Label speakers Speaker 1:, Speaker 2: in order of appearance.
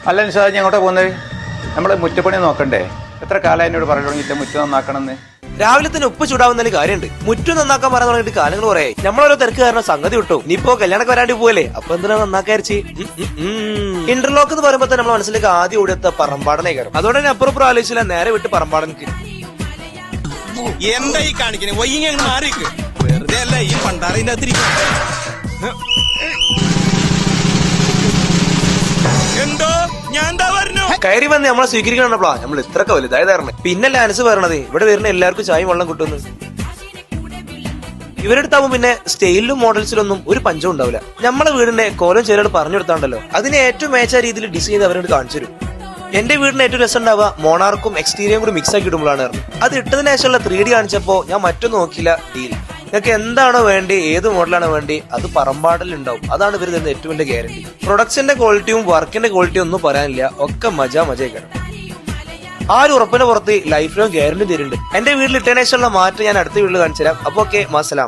Speaker 1: അല്ല നിഷാദ്, ഞാൻ അങ്ങോട്ടാ പോകുന്നത്? നമ്മള് മുറ്റപ്പണി നോക്കണ്ടേ? എത്ര കാലം എന്നോട് പറഞ്ഞു തുടങ്ങിയിട്ട് മുറ്റം നന്നാക്കണമെന്ന്.
Speaker 2: രാവിലെ തന്നെ ഉപ്പ് ചൂടാവുന്നതിൽ കാര്യമുണ്ട്. മുറ്റം നന്നാക്കാൻ പറയാൻ തുടങ്ങിയിട്ട് കാലങ്ങൾ കുറേ. നമ്മളോരോ തിരക്ക് കാരണം സംഗതി വിട്ടു. നീപ്പോ കല്യാണൊക്കെ വരാണ്ടി പോവല്ലേ, അപ്പൊ എന്തിനാ നന്നാക്കാരിച്ച്. ഇന്റർലോക്ക് എന്ന് പറയുമ്പോ തന്നെ നമ്മുടെ മനസ്സിലേക്ക് ആദ്യം ഓടിയെത്ത പറമ്പാടനെ കയറും. അതുകൊണ്ട് തന്നെ അപ്പുറപ്പുറം ആലോചിച്ചില്ല, നേരെ വിട്ട് പറമ്പാടനക്ക്.
Speaker 3: എന്താ ഈ കാണിക്കണേ? വൈകി മാറിക്ക്. വെറുതെ അല്ല ഈ പണ്ടാറിന്റെ എന്തോ ഞാൻ എന്താ പറഞ്ഞു.
Speaker 2: കയറി വന്ന് നമ്മളെ സ്വീകരിക്കണപ്പോഴാ നമ്മൾ ഇത്രയൊക്കെ വലുതായതായിരുന്നു. പിന്നല്ല അനസ് പറയണത് ഇവിടെ വരുന്ന എല്ലാവർക്കും ചായയും വെള്ളം കിട്ടുന്നു. ഇവരെടുത്താവുമ്പോ പിന്നെ സ്റ്റൈലിലും മോഡൽസിലൊന്നും ഒരു പഞ്ചം ഉണ്ടാവില്ല. നമ്മളെ വീടിന്റെ കോലം ചേരോട് പറഞ്ഞു കൊടുത്താണ്ടല്ലോ, അതിനെ ഏറ്റവും മേച്ച രീതിയിൽ ഡിസൈൻ ചെയ്ത് അവരോട് കാണിച്ചു തരും. എന്റെ വീടിന് ഏറ്റവും രസം ഉണ്ടാവുക മോണാർക്കും എക്സ്റ്റീരിയറും കൂടി മിക്സ് ആക്കി ഇടുമ്പോഴാണ്. അത് ഇട്ടതിന് ശേഷമുള്ള 3D കാണിച്ചപ്പോ ഞാൻ മറ്റൊന്നും നോക്കില്ല, ഡീൽ. നിങ്ങൾക്ക് എന്താണോ വേണ്ടി, ഏത് മോഡലാണോ വേണ്ടി, അത് പറമ്പാടൽ ഉണ്ടാവും. അതാണ് ഇവർ തരുന്ന ഏറ്റവും വലിയ ഗ്യാരണ്ടി. പ്രൊഡക്ട്സിന്റെ ക്വാളിറ്റിയും വർക്കിന്റെ ക്വാളിറ്റിയും ഒന്നും പറയാനില്ല, ഒക്കെ മജായിക്കണം. ആ ഒരു ഉറപ്പിന്റെ പുറത്ത് ലൈഫ് ലോങ് ഗ്യാരണ്ടി തരുന്നുണ്ട്. എന്റെ വീട്ടിൽ ഇട്ടതിന് ശേഷമുള്ള മാറ്റം ഞാൻ അടുത്ത വീട്ടിൽ കാണിച്ചു തരാം. അപ്പൊ ഓക്കെ, മസ്സലാമ.